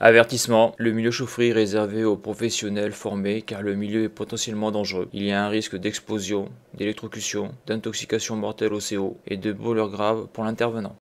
Avertissement, le milieu chaufferie est réservé aux professionnels formés car le milieu est potentiellement dangereux. Il y a un risque d'explosion, d'électrocution, d'intoxication mortelle au CO et de brûlures graves pour l'intervenant.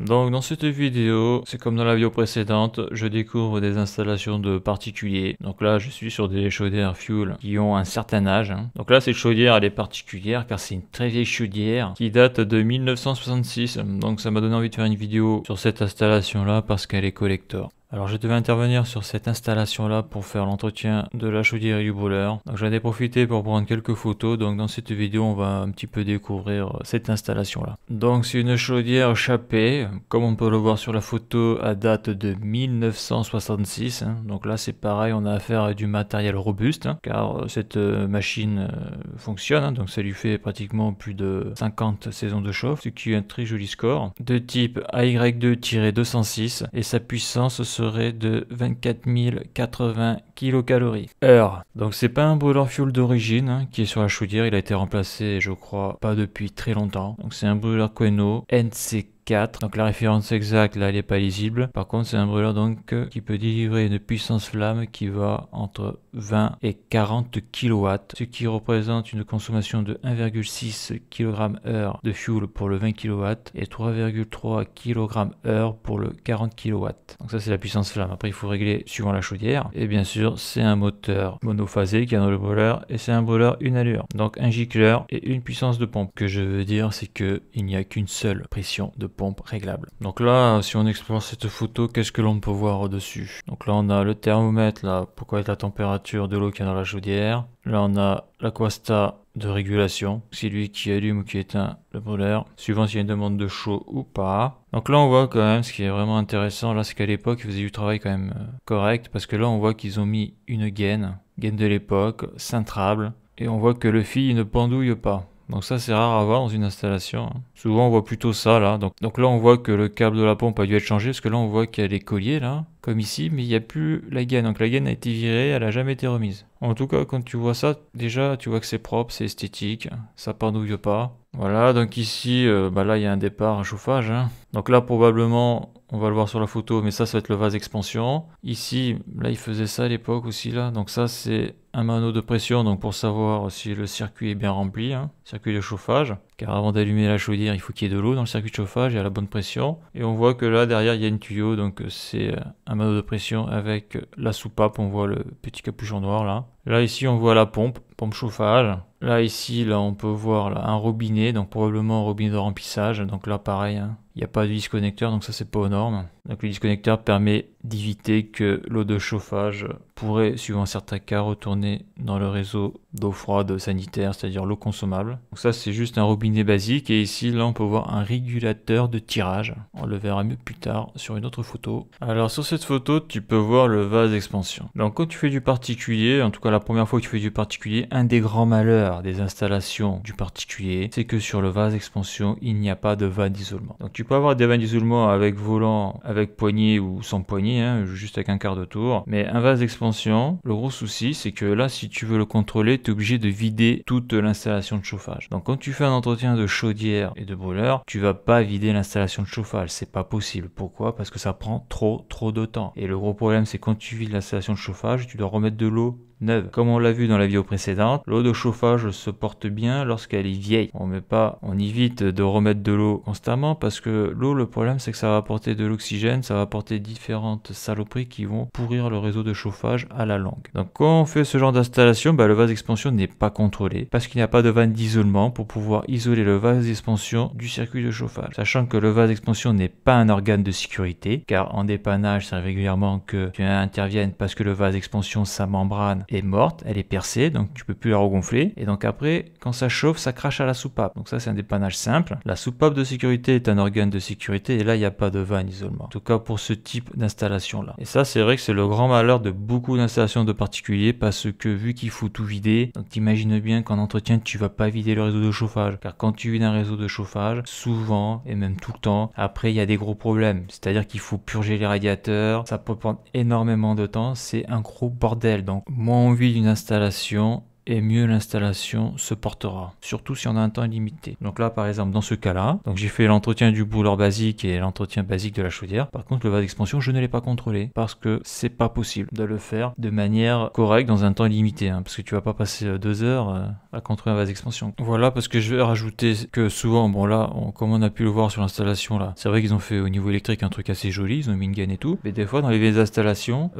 Donc dans cette vidéo, c'est comme dans la vidéo précédente, je découvre des installations de particuliers. Donc là, je suis sur des chaudières fuel qui ont un certain âge. Donc là, cette chaudière, elle est particulière car c'est une très vieille chaudière qui date de 1966. Donc ça m'a donné envie de faire une vidéo sur cette installation-là parce qu'elle est collector. Alors je devais intervenir sur cette installation là pour faire l'entretien de la chaudière et du brûleur. Donc j'en ai profité pour prendre quelques photos. Donc dans cette vidéo on va un petit peu découvrir cette installation là. Donc c'est une chaudière Chappée, comme on peut le voir sur la photo, à date de 1966. Donc là c'est pareil, on a affaire à du matériel robuste car cette machine fonctionne. Donc ça lui fait pratiquement plus de 50 saisons de chauffe, ce qui est un très joli score. De type AY2-206 et sa puissance serait de 24 080 kcal/h. Donc c'est pas un brûleur fuel d'origine qui est sur la chaudière, il a été remplacé je crois pas depuis très longtemps. Donc c'est un brûleur Queno NC4. Donc la référence exacte là elle est pas lisible. Par contre c'est un brûleur donc qui peut délivrer une puissance flamme qui va entre 20 et 40 kW, ce qui représente une consommation de 1,6 kg/h de fuel pour le 20 kW et 3,3 kg/h pour le 40 kW. Donc ça c'est la puissance flamme. Après il faut régler suivant la chaudière. Et bien sûr c'est un moteur monophasé qui est dans le brûleur et c'est un brûleur une allure. Donc un gicleur et une puissance de pompe. Ce que je veux dire c'est qu'il n'y a qu'une seule pression de pompe réglable. Donc là si on explore cette photo, qu'est-ce que l'on peut voir au-dessus? Donc là on a le thermomètre là pour connaître la température de l'eau qui est dans la chaudière. Là on a l'aquasta de régulation, c'est lui qui allume ou qui éteint le brûleur, suivant s'il y a une demande de chaud ou pas. Donc là on voit quand même, ce qui est vraiment intéressant là, c'est qu'à l'époque ils faisaient du travail quand même correct, parce que là on voit qu'ils ont mis une gaine de l'époque, cintrable, et on voit que le fil ne pendouille pas. Donc ça c'est rare à voir dans une installation. Souvent on voit plutôt ça là. Donc là on voit que le câble de la pompe a dû être changé, parce que là on voit qu'il y a les colliers là, comme ici, mais il n'y a plus la gaine. Donc la gaine a été virée, elle n'a jamais été remise. En tout cas quand tu vois ça, déjà tu vois que c'est propre, c'est esthétique, ça pendouille pas. Voilà, donc ici, là il y a un départ, un chauffage. Donc là probablement, on va le voir sur la photo, mais ça va être le vase expansion. Ici, là il faisait ça à l'époque aussi là. Donc ça c'est un mano de pression, donc pour savoir si le circuit est bien rempli, circuit de chauffage. Car avant d'allumer la chaudière, il faut qu'il y ait de l'eau dans le circuit de chauffage et à la bonne pression. Et on voit que là derrière il y a une tuyau, donc c'est un mano de pression avec la soupape, on voit le petit capuchon noir là. Là ici on voit la pompe chauffage. Là ici là on peut voir là, un robinet, donc probablement un robinet de remplissage. Donc là pareil, il n'y a pas de disconnecteur, donc ça c'est pas aux normes. Donc le disconnecteur permet d'éviter que l'eau de chauffage pourrait, suivant certains cas, retourner dans le réseau d'eau froide sanitaire, c'est-à-dire l'eau consommable. Donc ça c'est juste un robinet basique, et ici là on peut voir un régulateur de tirage. On le verra mieux plus tard sur une autre photo. Alors sur cette photo tu peux voir le vase d'expansion. Donc quand tu fais du particulier, en tout cas la première fois que tu fais du particulier, un des grands malheurs des installations du particulier, c'est que sur le vase d'expansion il n'y a pas de vanne d'isolement. Donc tu peux avoir des vannes d'isolement avec volant, avec poignée ou sans poignée, juste avec un quart de tour. Mais un vase d'expansion, le gros souci c'est que là si tu veux le contrôler, tu es obligé de vider toute l'installation de chauffage. Donc quand tu fais un entretien de chaudière et de brûleur, tu vas pas vider l'installation de chauffage, c'est pas possible. Pourquoi? Parce que ça prend trop de temps. Et le gros problème c'est quand tu vides l'installation de chauffage, tu dois remettre de l'eau neuve. Comme on l'a vu dans la vidéo précédente, l'eau de chauffage se porte bien lorsqu'elle est vieille. On évite de remettre de l'eau constamment, parce que l'eau, le problème c'est que ça va apporter de l'oxygène, ça va apporter différentes saloperies qui vont pourrir le réseau de chauffage à la longue. Donc quand on fait ce genre d'installation, le vase d'expansion n'est pas contrôlé, parce qu'il n'y a pas de vanne d'isolement pour pouvoir isoler le vase d'expansion du circuit de chauffage. Sachant que le vase d'expansion n'est pas un organe de sécurité, car en dépannage, ça arrive régulièrement que tu interviennes parce que le vase d'expansion, sa membrane est morte, elle est percée, donc tu peux plus la regonfler, et donc après quand ça chauffe ça crache à la soupape. Donc ça c'est un dépannage simple. La soupape de sécurité est un organe de sécurité, et là il n'y a pas de vanne isolement, en tout cas pour ce type d'installation là. Et ça c'est vrai que c'est le grand malheur de beaucoup d'installations de particuliers, parce que vu qu'il faut tout vider, donc t'imagines bien qu'en entretien tu vas pas vider le réseau de chauffage, car quand tu vides un réseau de chauffage, souvent et même tout le temps, après il y a des gros problèmes, c'est à dire qu'il faut purger les radiateurs, ça peut prendre énormément de temps, c'est un gros bordel. Donc moi envie d'une installation et mieux l'installation se portera, surtout si on a un temps limité. Donc là par exemple dans ce cas-là, donc j'ai fait l'entretien du brûleur basique et l'entretien basique de la chaudière. Par contre le vase d'expansion je ne l'ai pas contrôlé parce que c'est pas possible de le faire de manière correcte dans un temps limité, parce que tu vas pas passer 2 heures à contrôler un vase d'expansion. Voilà, parce que je vais rajouter que souvent, bon là, comme on a pu le voir sur l'installation là, c'est vrai qu'ils ont fait au niveau électrique un truc assez joli, ils ont mis une gaine et tout, mais des fois dans les vieilles installations,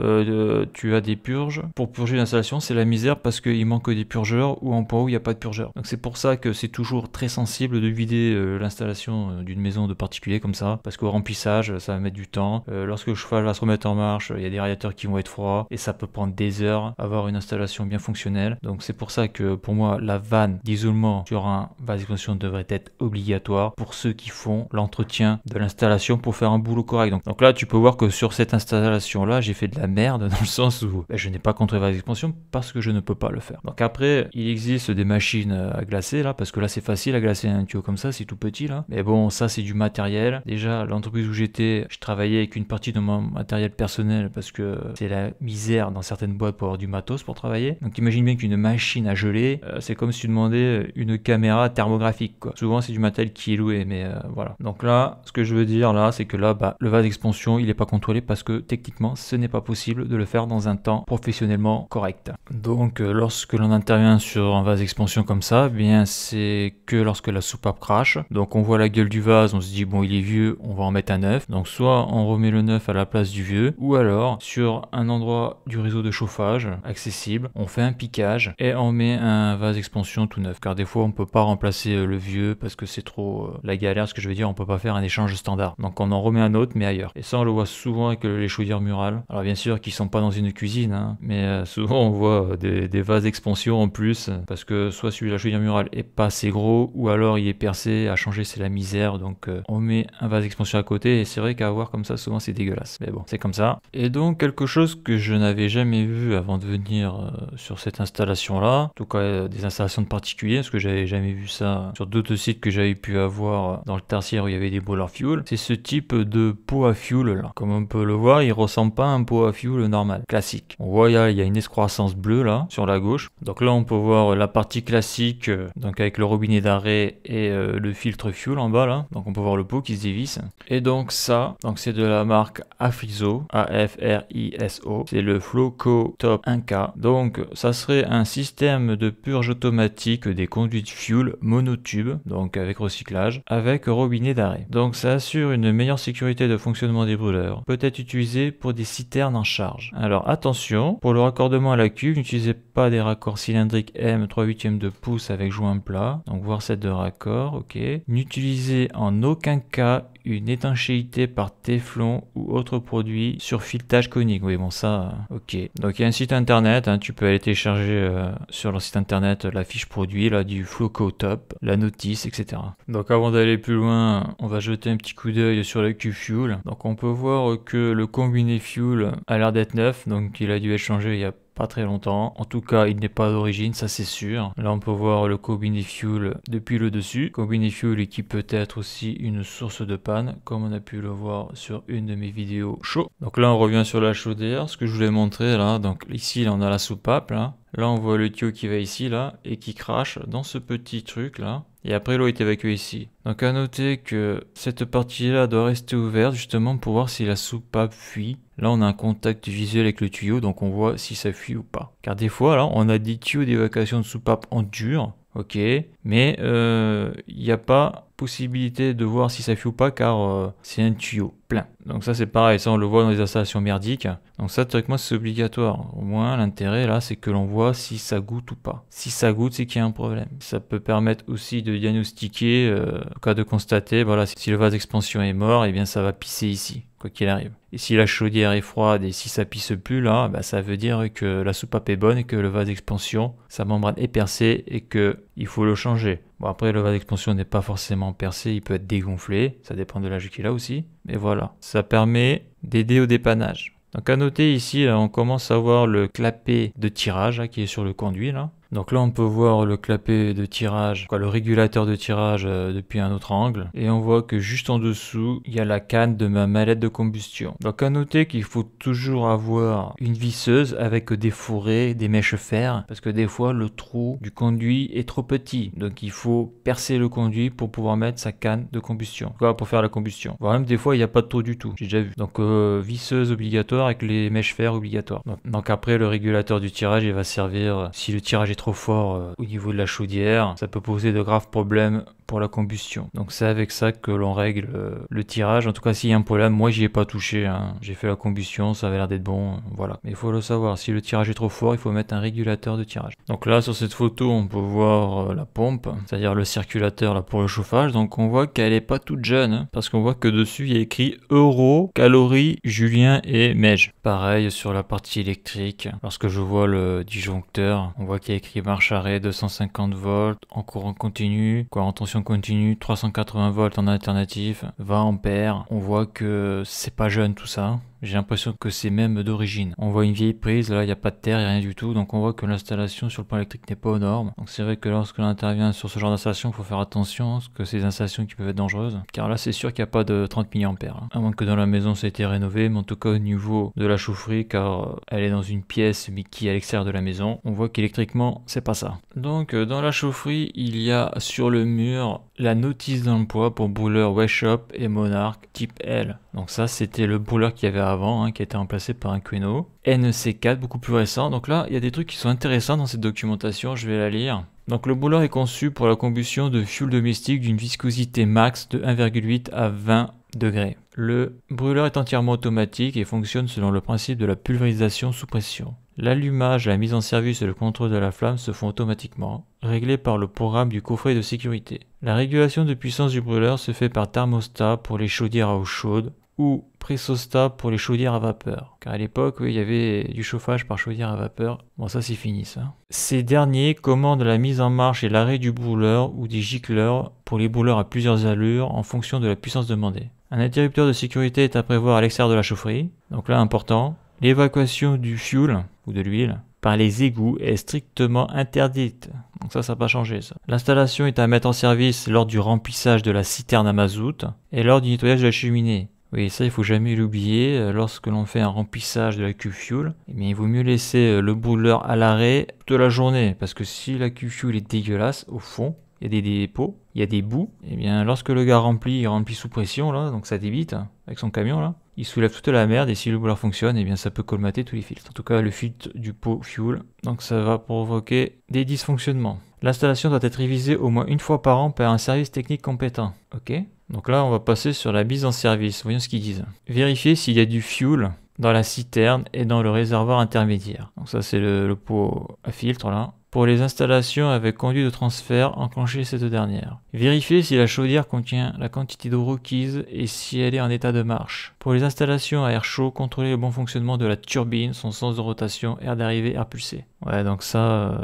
tu as des purges. Pour purger l'installation, c'est la misère parce qu'il manque des purgeurs ou en point où il n'y a pas de purgeur. Donc c'est pour ça que c'est toujours très sensible de vider l'installation d'une maison de particulier comme ça, parce qu'au remplissage, ça va mettre du temps. Lorsque le chauffage va se remettre en marche, il y a des radiateurs qui vont être froids et ça peut prendre des heures à avoir une installation bien fonctionnelle. Donc c'est pour ça que pour moi, la vanne d'isolement sur un vase d'expansion devrait être obligatoire pour ceux qui font l'entretien de l'installation pour faire un boulot correct. Donc là, tu peux voir que sur cette installation-là, j'ai fait de la merde dans le sens où je n'ai pas contrôlé le vase d'expansion parce que je ne peux pas le faire. Donc après, il existe des machines à glacer là, parce que là c'est facile à glacer un tuyau comme ça, c'est tout petit là. Mais bon, ça c'est du matériel. Déjà, l'entreprise où j'étais, je travaillais avec une partie de mon matériel personnel parce que c'est la misère dans certaines boîtes pour avoir du matos pour travailler. Donc imagine bien qu'une machine à geler, c'est comme si tu demandais une caméra thermographique quoi. Souvent c'est du matériel qui est loué, mais voilà. Donc là, ce que je veux dire là, c'est que là, le vase d'expansion, il n'est pas contrôlé parce que techniquement, ce n'est pas possible de le faire dans un temps professionnellement correct. Donc lorsque l'on intervient sur un vase d'expansion comme ça, bien c'est que lorsque la soupape crache. Donc on voit la gueule du vase, on se dit bon il est vieux, on va en mettre un neuf. Donc soit on remet le neuf à la place du vieux, ou alors sur un endroit du réseau de chauffage accessible, on fait un piquage et on met un vase d'expansion tout neuf. Car des fois on peut pas remplacer le vieux parce que c'est trop la galère. Ce que je veux dire, on peut pas faire un échange standard. Donc on en remet un autre mais ailleurs. Et ça on le voit souvent avec les chaudières murales. Alors bien sûr qu'ils sont pas dans une cuisine, mais souvent on voit des vases d'expansion en plus parce que soit celui de la chaudière murale est pas assez gros ou alors il est percé, à changer c'est la misère. Donc on met un vase d'expansion à côté et c'est vrai qu'à voir comme ça souvent c'est dégueulasse. Mais bon, c'est comme ça. Et donc quelque chose que je n'avais jamais vu avant de venir sur cette installation là, en tout cas des installations de particuliers, parce que j'avais jamais vu ça sur d'autres sites que j'avais pu avoir dans le tertiaire où il y avait des boilers fuel, c'est ce type de pot à fuel là. Comme on peut le voir, il ressemble pas à un pot à fuel normal, classique. On voit il y a une excroissance bleue là sur la gauche. Donc là on peut voir la partie classique, donc avec le robinet d'arrêt et le filtre fuel en bas là. Donc on peut voir le pot qui se dévisse. Et donc ça, donc c'est de la marque Afriso, A-F-R-I-S-O. C'est le Flowco Top 1K. Donc ça serait un système de purge automatique des conduites fuel monotube, donc avec recyclage, avec robinet d'arrêt. Donc ça assure une meilleure sécurité de fonctionnement des brûleurs. Peut être utilisé pour des citernes en charge. Alors attention, pour le raccordement à la cuve, n'utilisez pas des raccords cylindriques M 3/8 de pouce avec joint plat. Donc voir set de raccord, ok. N'utilisez en aucun cas une étanchéité par téflon ou autre produit sur filetage conique. Oui, bon, ça, ok. Donc, il y a un site internet, tu peux aller télécharger sur leur site internet la fiche produit, là, du Flowco Top, la notice, etc. Donc, avant d'aller plus loin, on va jeter un petit coup d'œil sur le Q-Fuel. Donc, on peut voir que le combiné fuel a l'air d'être neuf, donc il a dû être changé il y a pas très longtemps. En tout cas, il n'est pas d'origine, ça c'est sûr. Là, on peut voir le combiné fuel depuis le dessus. Combiné fuel qui peut être aussi une source de panne, comme on a pu le voir sur une de mes vidéos chaud. Donc là, on revient sur la chaudière, ce que je voulais montrer là. Donc ici, là, on a la soupape là. Là, on voit le tuyau qui va ici là et qui crache dans ce petit truc là. Et après, l'eau est évacuée ici. Donc à noter que cette partie-là doit rester ouverte justement pour voir si la soupape fuit. Là, on a un contact visuel avec le tuyau, donc on voit si ça fuit ou pas. Car des fois, là, on a des tuyaux d'évacuation de soupape en dur, ok, mais il n'y a pas possibilité de voir si ça fuit ou pas car c'est un tuyau plein. Donc ça c'est pareil, ça on le voit dans les installations merdiques. Donc ça théoriquement c'est obligatoire. Au moins l'intérêt là c'est que l'on voit si ça goûte ou pas. Si ça goûte c'est qu'il y a un problème. Ça peut permettre aussi de diagnostiquer, en cas de constater, voilà, si le vase d'expansion est mort, et bien ça va pisser ici, quoi qu'il arrive. Et si la chaudière est froide et si ça pisse plus là, ça veut dire que la soupape est bonne et que le vase d'expansion, sa membrane est percée et que il faut le changer. Bon après le vase d'expansion n'est pas forcément percé, il peut être dégonflé, ça dépend de l'âge qu'il a aussi. Mais voilà, ça permet d'aider au dépannage. Donc à noter ici, là, on commence à voir le clapet de tirage là, qui est sur le conduit là. Donc là on peut voir le clapet de tirage, quoi, le régulateur de tirage depuis un autre angle. Et on voit que juste en dessous, il y a la canne de ma mallette de combustion. Donc à noter qu'il faut toujours avoir une visseuse avec des fourrés, des mèches fer, parce que des fois le trou du conduit est trop petit. Donc il faut percer le conduit pour pouvoir mettre sa canne de combustion, quoi, pour faire la combustion. Voire même des fois il n'y a pas de trou du tout, j'ai déjà vu. Donc visseuse obligatoire avec les mèches fer obligatoires. Donc après le régulateur du tirage il va servir si le tirage est trop fort au niveau de la chaudière, ça peut poser de graves problèmes pour la combustion. Donc c'est avec ça que l'on règle le tirage. En tout cas s'il y a un problème, moi j'y ai pas touché, hein. J'ai fait la combustion, ça avait l'air d'être bon, voilà. Mais il faut le savoir, si le tirage est trop fort, il faut mettre un régulateur de tirage. Donc là sur cette photo on peut voir la pompe, c'est-à-dire le circulateur là pour le chauffage. Donc on voit qu'elle est pas toute jeune, hein, parce qu'on voit que dessus il y a écrit Euro, calories, Julien et Meige. Pareil sur la partie électrique, lorsque je vois le disjoncteur, on voit qu'il y a écrit marche arrêt 250 volts, en courant continu, quoi, en tension continue, 380 volts en alternatif, 20 ampères. On voit que c'est pas jeune tout ça. J'ai l'impression que c'est même d'origine. On voit une vieille prise, là il n'y a pas de terre, il n'y a rien du tout, donc on voit que l'installation sur le plan électrique n'est pas aux normes. Donc c'est vrai que lorsque l'on intervient sur ce genre d'installation, il faut faire attention, parce que c'est des installations qui peuvent être dangereuses. Car là c'est sûr qu'il n'y a pas de 30 mA, hein. À moins que dans la maison ça ait été rénové, mais en tout cas au niveau de la chaufferie, car elle est dans une pièce mais qui est à l'extérieur de la maison, on voit qu'électriquement c'est pas ça. Donc dans la chaufferie, il y a sur le mur la notice d'emploi pour brûleur Weshop et Monarch type L. Donc ça c'était le brûleur qu'il y avait avant, hein, qui a été remplacé par un Queno NC4 beaucoup plus récent. Donc là il y a des trucs qui sont intéressants dans cette documentation, je vais la lire. Donc le brûleur est conçu pour la combustion de fuel domestique d'une viscosité max de 1,8 à 20 degrés. Le brûleur est entièrement automatique et fonctionne selon le principe de la pulvérisation sous pression. L'allumage, la mise en service et le contrôle de la flamme se font automatiquement, réglés par le programme du coffret de sécurité. La régulation de puissance du brûleur se fait par thermostat pour les chaudières à eau chaude ou pressostat pour les chaudières à vapeur. Car à l'époque, oui, il y avait du chauffage par chaudière à vapeur. Bon, ça c'est fini ça. Ces derniers commandent la mise en marche et l'arrêt du brûleur ou des gicleurs pour les brûleurs à plusieurs allures en fonction de la puissance demandée. Un interrupteur de sécurité est à prévoir à l'extérieur de la chaufferie. Donc là, important. L'évacuation du fuel ou de l'huile par les égouts est strictement interdite. Donc ça n'a pas changé ça. L'installation est à mettre en service lors du remplissage de la citerne à mazout et lors du nettoyage de la cheminée. Oui, ça il faut jamais l'oublier, lorsque l'on fait un remplissage de la cuve fuel, eh bien, il vaut mieux laisser le brûleur à l'arrêt toute la journée, parce que si la cuve fuel est dégueulasse, au fond, il y a des dépôts, il y a des bouts, et bien lorsque le gars remplit, il remplit sous pression, là, donc ça débite, hein, avec son camion là, il soulève toute la merde, et si le brûleur fonctionne, eh bien ça peut colmater tous les filtres. En tout cas le filtre du pot fuel, donc ça va provoquer des dysfonctionnements. L'installation doit être révisée au moins une fois par an par un service technique compétent. Ok. Donc là on va passer sur la mise en service, voyons ce qu'ils disent. Vérifier s'il y a du fuel dans la citerne et dans le réservoir intermédiaire. Donc ça c'est le pot à filtre là. Pour les installations avec conduit de transfert, enclenchez cette dernière. Vérifiez si la chaudière contient la quantité d'eau requise et si elle est en état de marche. Pour les installations à air chaud, contrôlez le bon fonctionnement de la turbine, son sens de rotation, air d'arrivée, air pulsé. Ouais, donc ça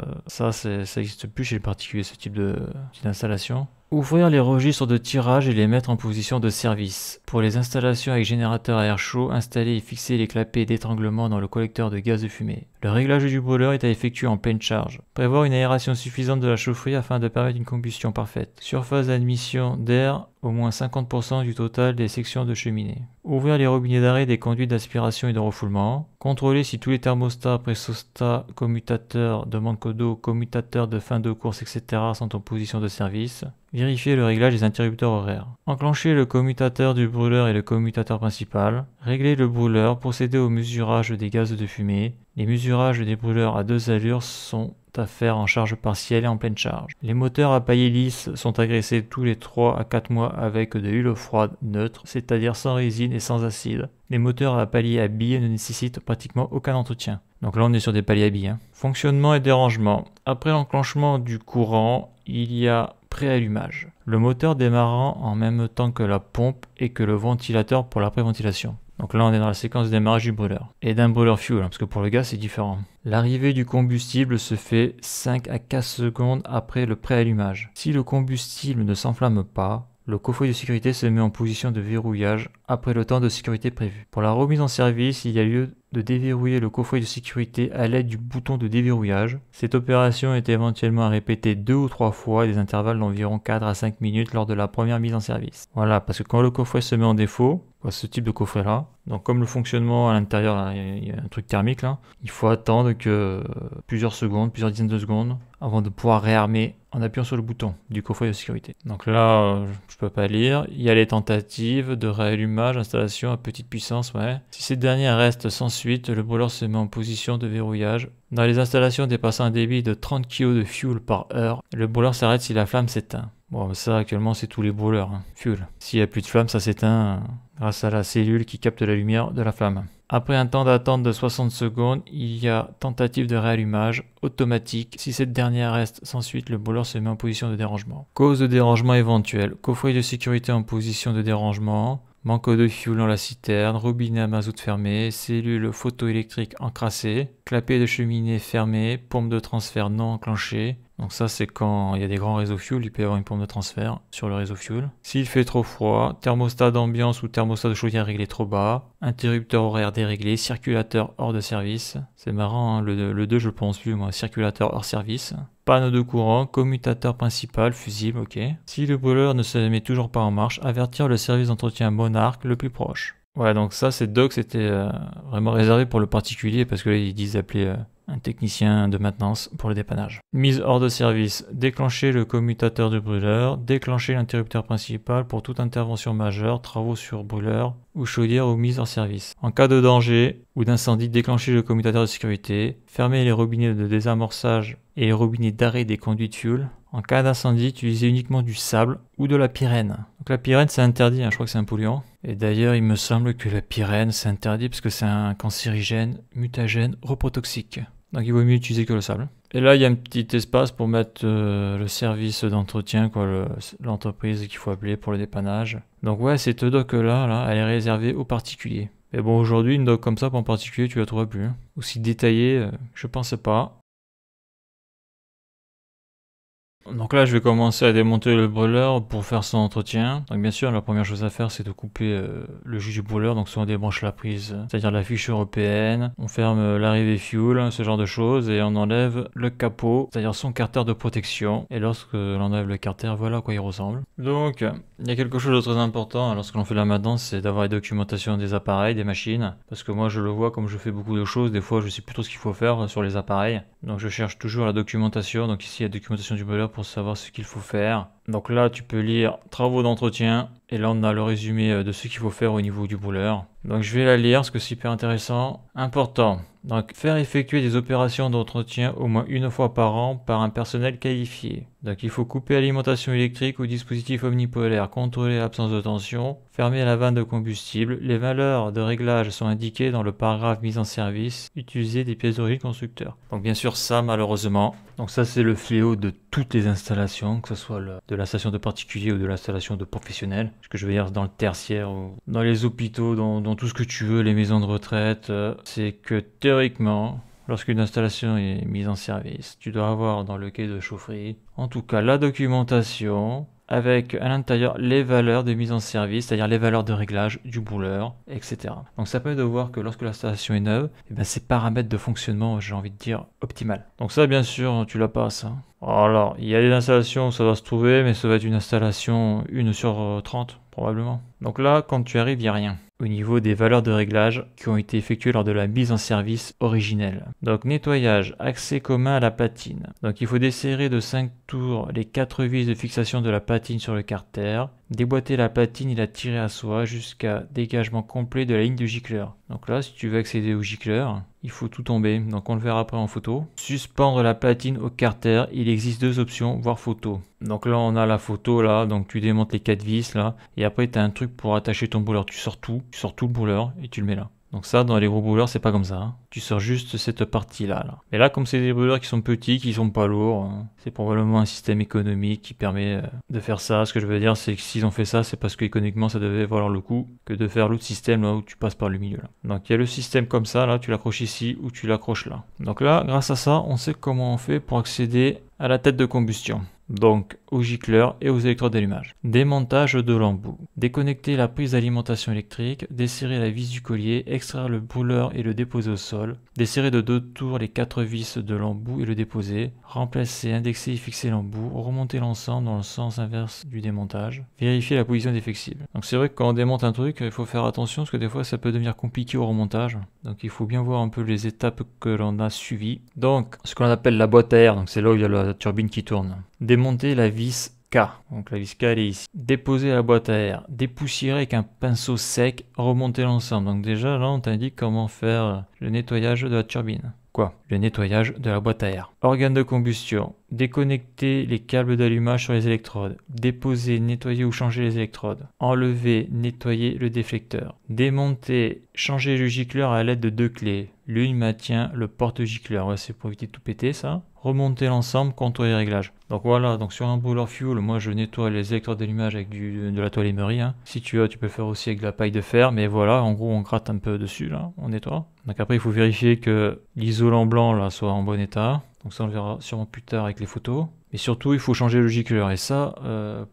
n'existe plus chez les particuliers, ce type d'installation. Ouvrir les registres de tirage et les mettre en position de service. Pour les installations avec générateur à air chaud, installer et fixer les clapets d'étranglement dans le collecteur de gaz de fumée. Le réglage du brûleur est à effectuer en pleine charge. Prévoir une aération suffisante de la chaufferie afin de permettre une combustion parfaite. Surface d'admission d'air, au moins 50% du total des sections de cheminée. Ouvrir les robinets d'arrêt des conduites d'aspiration et de refoulement. Contrôler si tous les thermostats, pressostats, commutateurs de manque d'eau, commutateurs de fin de course, etc. sont en position de service. Vérifier le réglage des interrupteurs horaires. Enclencher le commutateur du brûleur et le commutateur principal. Régler le brûleur, procéder au mesurage des gaz de fumée. Les mesurages des brûleurs à 2 allures sont à faire en charge partielle et en pleine charge. Les moteurs à pailler lisse sont agressés tous les 3 à 4 mois avec de l'huile froide neutre, c'est-à-dire sans résine et sans acide. Les moteurs à palier à billes ne nécessitent pratiquement aucun entretien. Donc là on est sur des paliers à billes. Fonctionnement et dérangement. Après l'enclenchement du courant, il y a préallumage. Le moteur démarrant en même temps que la pompe et que le ventilateur pour la préventilation. Donc là on est dans la séquence de démarrage du brûleur. Et d'un brûleur fuel, parce que pour le gaz c'est différent. L'arrivée du combustible se fait 5 à 15 secondes après le préallumage. Si le combustible ne s'enflamme pas, le coffret de sécurité se met en position de verrouillage après le temps de sécurité prévu. Pour la remise en service, il y a lieu de déverrouiller le coffret de sécurité à l'aide du bouton de déverrouillage. Cette opération est éventuellement à répéter 2 ou 3 fois à des intervalles d'environ 4 à 5 minutes lors de la première mise en service. Voilà, parce que quand le coffret se met en défaut, ce type de coffret là, donc comme le fonctionnement à l'intérieur, il y a un truc thermique là, il faut attendre que plusieurs secondes, plusieurs dizaines de secondes avant de pouvoir réarmer en appuyant sur le bouton du coffret de sécurité. Donc là, je peux pas lire. Il y a les tentatives de réallumage, installation à petite puissance, ouais. Si cette dernière reste sans suite, le brûleur se met en position de verrouillage. Dans les installations dépassant un débit de 30 kg de fuel par heure, le brûleur s'arrête si la flamme s'éteint. Bon, ça actuellement c'est tous les brûleurs, fuel. S'il n'y a plus de flamme, ça s'éteint grâce à la cellule qui capte la lumière de la flamme. Après un temps d'attente de 60 secondes, il y a tentative de réallumage automatique. Si cette dernière reste sans suite, le brûleur se met en position de dérangement. Cause de dérangement éventuel. Coffret de sécurité en position de dérangement. Manque de fuel dans la citerne, robinet à mazout fermé, cellule photoélectrique encrassée, clapet de cheminée fermé, pompe de transfert non enclenchée. Donc ça c'est quand il y a des grands réseaux fuel, il peut y avoir une pompe de transfert sur le réseau fuel. S'il fait trop froid, thermostat d'ambiance ou thermostat de chaudière réglé trop bas, interrupteur horaire déréglé, circulateur hors de service. C'est marrant, hein, le 2 je le pense plus moi, circulateur hors service. Panne de courant, commutateur principal, fusible, ok. Si le brûleur ne se met toujours pas en marche, avertir le service d'entretien Monarch le plus proche. Ouais, donc ça, c'est doc, c'était vraiment réservé pour le particulier parce que là, ils disent d'appeler un technicien de maintenance pour le dépannage. Mise hors de service, déclencher le commutateur du brûleur, déclencher l'interrupteur principal pour toute intervention majeure, travaux sur brûleur ou chaudière ou mise hors service. En cas de danger ou d'incendie, déclencher le commutateur de sécurité, fermer les robinets de désamorçage et les robinets d'arrêt des conduites fuel. En cas d'incendie, utilisez uniquement du sable ou de la pyrène. Donc la pyrène c'est interdit, hein, je crois que c'est un polluant. Et d'ailleurs il me semble que la pyrène c'est interdit parce que c'est un cancérigène, mutagène, reprotoxique. Donc il vaut mieux utiliser que le sable. Et là il y a un petit espace pour mettre le service d'entretien, l'entreprise qu'il faut appeler pour le dépannage. Donc ouais, cette doc là, elle est réservée aux particuliers. Mais bon, aujourd'hui une doc comme ça pour un particulier tu la trouveras plus. Hein. Aussi détaillée, je pense pas. Donc là, je vais commencer à démonter le brûleur pour faire son entretien. Donc bien sûr, la première chose à faire, c'est de couper le jus du brûleur. Donc soit on débranche la prise, c'est-à-dire la fiche européenne. On ferme l'arrivée fuel, ce genre de choses. Et on enlève le capot, c'est-à-dire son carter de protection. Et lorsque l'on enlève le carter, voilà à quoi il ressemble. Donc, il y a quelque chose de très important lorsque l'on fait la maintenance, c'est d'avoir la documentation des appareils, des machines. Parce que moi, je le vois, comme je fais beaucoup de choses, des fois, je sais plus trop ce qu'il faut faire sur les appareils. Donc je cherche toujours la documentation. Donc ici, il y a la documentation du brûleur pour savoir ce qu'il faut faire. Donc là, tu peux lire travaux d'entretien et là, on a le résumé de ce qu'il faut faire au niveau du brûleur. Donc je vais la lire parce que c'est hyper intéressant. Important. Donc faire effectuer des opérations d'entretien au moins une fois par an par un personnel qualifié. Donc il faut couper l'alimentation électrique au dispositif omnipolaire, contrôler l'absence de tension, fermer la vanne de combustible. Les valeurs de réglage sont indiquées dans le paragraphe mise en service. Utiliser des pièces d'origine constructeur. Donc bien sûr ça malheureusement. Donc ça c'est le fléau de toutes les installations, que ce soit de l'installation de particuliers ou de l'installation de professionnels. Ce que je veux dire dans le tertiaire ou dans les hôpitaux, dans tout ce que tu veux, les maisons de retraite, c'est que théoriquement, lorsqu'une installation est mise en service, tu dois avoir dans le quai de chaufferie, en tout cas la documentation, avec à l'intérieur les valeurs de mise en service, c'est-à-dire les valeurs de réglage du brûleur, etc. Donc ça permet de voir que lorsque l'installation est neuve, ces paramètres de fonctionnement, j'ai envie de dire, optimal. Donc ça, bien sûr, tu l'as pas, ça. Alors, il y a des installations où ça doit se trouver, mais ça va être une installation 1 sur 30, probablement. Donc là, quand tu arrives, il n'y a rien au niveau des valeurs de réglage qui ont été effectuées lors de la mise en service originelle. Donc nettoyage, accès commun à la patine. Donc il faut desserrer de 5 tours les 4 vis de fixation de la patine sur le carter, déboîter la patine et la tirer à soi jusqu'à dégagement complet de la ligne du gicleur. Donc là, si tu veux accéder au gicleur, il faut tout tomber, donc on le verra après en photo. Suspendre la patine au carter, il existe 2 options, voire photo. Donc là on a la photo là, donc tu démontes les 4 vis là, et après tu as un truc pour attacher ton brûleur, tu sors tout le brûleur et tu le mets là. Donc ça, dans les gros brûleurs, c'est pas comme ça. Hein. Tu sors juste cette partie-là. Là. Mais là, comme c'est des brûleurs qui sont petits, qui sont pas lourds, c'est probablement un système économique qui permet de faire ça. Ce que je veux dire, c'est que s'ils ont fait ça, c'est parce qu'économiquement, ça devait valoir le coup que de faire l'autre système là où tu passes par le milieu. Là. Donc il y a le système comme ça, là, tu l'accroches ici ou tu l'accroches là. Donc là, grâce à ça, on sait comment on fait pour accéder à la tête de combustion. donc au gicleur et aux électrodes d'allumage. Démontage de l'embout. Déconnecter la prise d'alimentation électrique, desserrer la vis du collier, extraire le brûleur et le déposer au sol, desserrer de 2 tours les 4 vis de l'embout et le déposer, remplacer, indexer et fixer l'embout, remonter l'ensemble dans le sens inverse du démontage, vérifier la position des flexibles. Donc c'est vrai que quand on démonte un truc, il faut faire attention parce que des fois ça peut devenir compliqué au remontage. Donc il faut bien voir un peu les étapes que l'on a suivies. Donc ce qu'on appelle la boîte à air, donc c'est là où il y a la turbine qui tourne. Démonter la vis K, donc la vis K elle est ici. Déposer la boîte à air, dépoussiérer avec un pinceau sec, remonter l'ensemble. Donc déjà là on t'indique comment faire le nettoyage de la turbine. Le nettoyage de la boîte à air. Organe de combustion. Déconnecter les câbles d'allumage sur les électrodes. Déposer, nettoyer ou changer les électrodes. Enlever, nettoyer le déflecteur. Démonter, changer le gicleur à l'aide de 2 clés. L'une maintient le porte-gicleur. Ouais, c'est pour éviter de tout péter ça. Remonter l'ensemble, contrôler les réglages. Donc voilà, donc sur un brûleur fuel, moi je nettoie les électrodes d'allumage avec de la toile émery. Si tu veux, tu peux le faire aussi avec de la paille de fer, mais voilà, en gros on gratte un peu dessus là, on nettoie. Donc après il faut vérifier que l'isolant blanc là soit en bon état. Donc ça on le verra sûrement plus tard avec les photos. Et surtout il faut changer le gicleur. Et ça,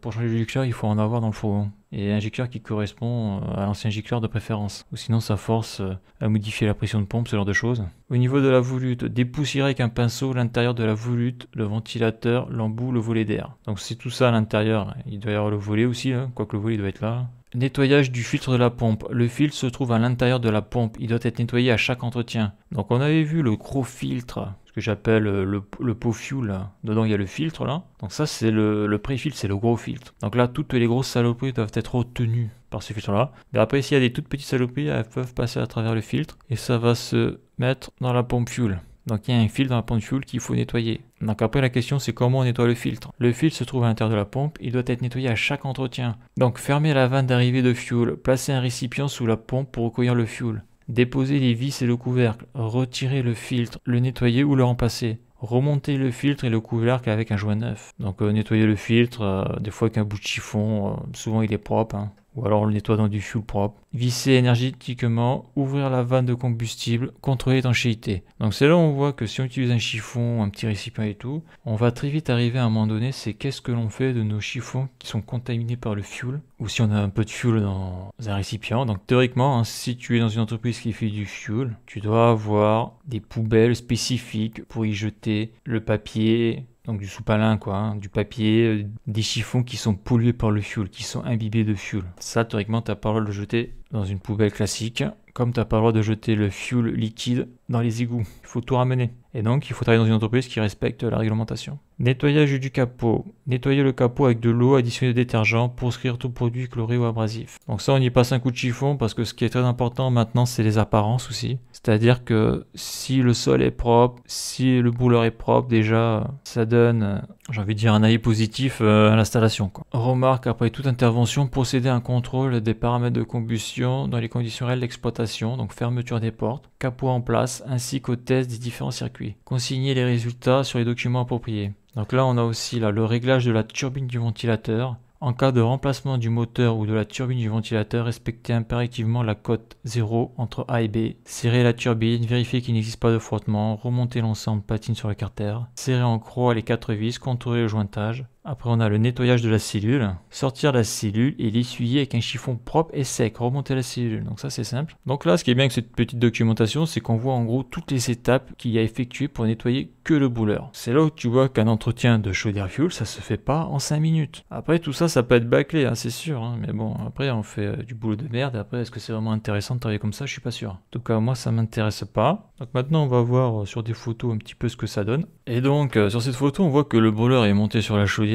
pour changer le gicleur, il faut en avoir dans le fourgon. Et un gicleur qui correspond à l'ancien gicleur de préférence. Ou sinon ça force à modifier la pression de pompe, ce genre de choses. Au niveau de la volute, dépoussiérer avec un pinceau l'intérieur de la volute, le ventilateur, l'embout, le volet d'air. Donc c'est tout ça à l'intérieur. Il doit y avoir le volet aussi, quoique le volet doit être là. Nettoyage du filtre de la pompe. Le filtre se trouve à l'intérieur de la pompe. Il doit être nettoyé à chaque entretien. Donc on avait vu le gros filtre, ce que j'appelle le pot fuel. Là. Dedans il y a le filtre là. Donc ça c'est le pré-filtre, c'est le gros filtre. Donc là toutes les grosses saloperies doivent être retenues par ce filtre là. Mais après s'il y a des toutes petites saloperies, elles peuvent passer à travers le filtre. Et ça va se mettre dans la pompe fuel. Donc il y a un filtre dans la pompe fuel qu'il faut nettoyer. Donc après la question c'est comment on nettoie le filtre. Le filtre se trouve à l'intérieur de la pompe, il doit être nettoyé à chaque entretien. Donc fermer la vanne d'arrivée de fuel, placer un récipient sous la pompe pour recueillir le fuel. Déposer les vis et le couvercle, retirer le filtre, le nettoyer ou le remplacer. Remonter le filtre et le couvercle avec un joint neuf. Donc nettoyer le filtre, des fois avec un bout de chiffon, souvent il est propre. Ou alors on le nettoie dans du fuel propre. Visser énergétiquement, ouvrir la vanne de combustible, contrôler l'étanchéité. Donc c'est là où on voit que si on utilise un chiffon, un petit récipient et tout, on va très vite arriver à un moment donné, c'est qu'est-ce que l'on fait de nos chiffons qui sont contaminés par le fuel, ou si on a un peu de fuel dans un récipient. Donc théoriquement, si tu es dans une entreprise qui fait du fuel, tu dois avoir des poubelles spécifiques pour y jeter le papier, donc du sous-palin du papier, des chiffons qui sont pollués par le fuel, qui sont imbibés de fuel. Ça, théoriquement, tu n'as pas le droit de le jeter dans une poubelle classique, comme tu n'as pas le droit de jeter le fuel liquide dans les égouts. Il faut tout ramener. Et donc, il faut travailler dans une entreprise qui respecte la réglementation. Nettoyage du capot. Nettoyer le capot avec de l'eau additionnée de détergent, proscrire tout produit chloré ou abrasif. Donc ça, on y passe un coup de chiffon parce que ce qui est très important maintenant, c'est les apparences aussi. C'est-à-dire que si le sol est propre, si le brûleur est propre, déjà, ça donne, j'ai envie de dire, un avis positif à l'installation. Remarque, après toute intervention, procéder à un contrôle des paramètres de combustion dans les conditions réelles d'exploitation, donc fermeture des portes, capot en place, ainsi qu'au test des différents circuits. Consigner les résultats sur les documents appropriés. Donc là, on a aussi le réglage de la turbine du ventilateur. En cas de remplacement du moteur ou de la turbine du ventilateur, respectez impérativement la cote 0 entre A et B. Serrez la turbine, vérifiez qu'il n'existe pas de frottement, remontez l'ensemble patine sur le carter. Serrez en croix les 4 vis, contrôlez le jointage. Après, on a le nettoyage de la cellule. Sortir la cellule et l'essuyer avec un chiffon propre et sec. Remonter la cellule. Donc ça, c'est simple. Donc là, ce qui est bien avec cette petite documentation, c'est qu'on voit en gros toutes les étapes qu'il y a effectuées pour nettoyer que le brûleur. C'est là où tu vois qu'un entretien de chaudière fuel, ça se fait pas en 5 minutes. Après, tout ça, ça peut être bâclé, c'est sûr. Mais bon, après, on fait du boulot de merde. Après, est-ce que c'est vraiment intéressant de travailler comme ça? Je suis pas sûr. En tout cas, moi, ça m'intéresse pas. Donc maintenant, on va voir sur des photos un petit peu ce que ça donne. Et donc, sur cette photo, on voit que le brûleur est monté sur la chaudière.